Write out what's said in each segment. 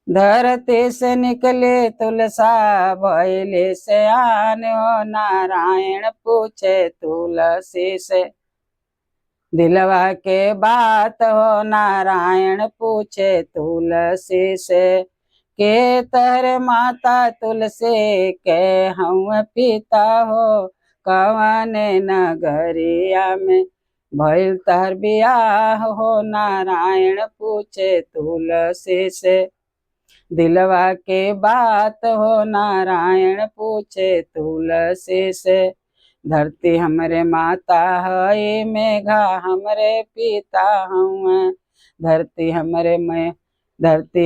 धरती से निकले तुलसा भइले सयान हो। नारायण पूछे तुलसी से दिलवा के बात हो। नारायण पूछे तुलसी से के तर माता तुलसी के हम पिता हो। कवन नगरिया में भइल तहर बियाह हो। नारायण पूछे तुलसी से दिलवा के बात हो। नारायण पूछे तुलसी से धरती हमरे माता है मेघा हमरे पिता हूँ। धरती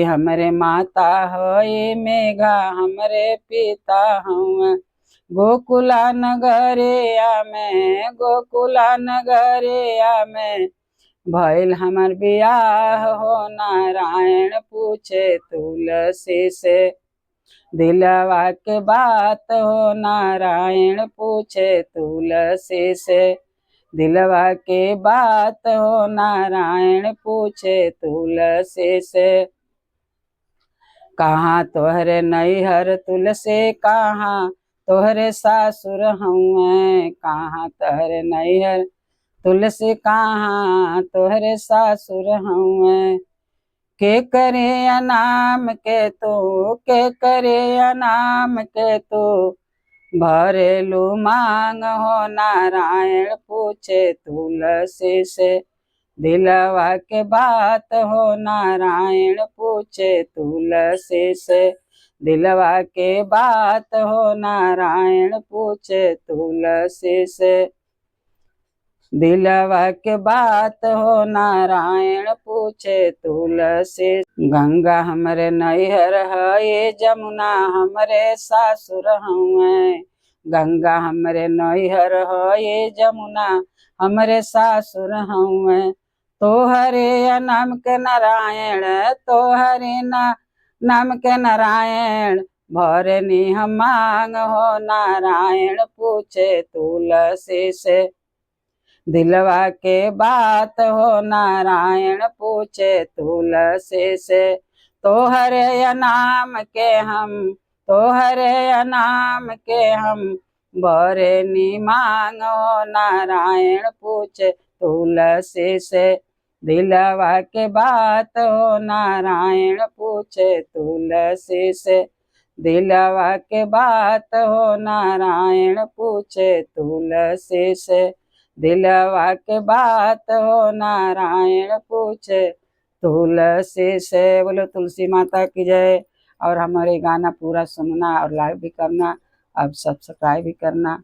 हमरे माता है मेघा हमरे पिता हूँ। गोकुला नगरिया में भइल हमर बियाह हो। नारायण पूछे तुलसी से दिलवा के बात हो। नारायण पूछे तुलसी से दिलवा के बात हो। नारायण पूछे तुलसी से कहाँ तोहरे नैहर तुलसी कहाँ तोहरे सासुर हूँ। कहाँ तोहरे नैहर तुलसी कहाँ तोहरे सासुर हूँ। के करे अनाम के तू भरेलू मांग हो। नारायण पूछे तुलसी से दिलवा के बात हो। नारायण पूछे तुलसी से दिलवा के बात हो। नारायण पूछे तुलसी से दिलवा के बात हो। नारायण पूछे तुलसी गंगा हमरे नैहर है जमुना हमरे सासुर हूँ। गंगा हमरे नैहर है जमुना हमरे सासुर हूँ। तोहरे नाम के नारायण भरनी हम मांग हो। नारायण पूछे तुलसी से दिलवा के बात हो। नारायण पूछे तुलसी से तोहरे नाम के हम भरनी मांग हो। नारायण पूछे तुलसी से दिलवा के बात हो। नारायण पूछे तुलसी से दिलवा के बात हो। नारायण पूछे तुलसी से दिलवा के बात हो। नारायण पूछे तुलसी से। बोलो तुलसी माता की जय। और हमारे गाना पूरा सुनना और लाइक भी करना, अब सब्सक्राइब भी करना।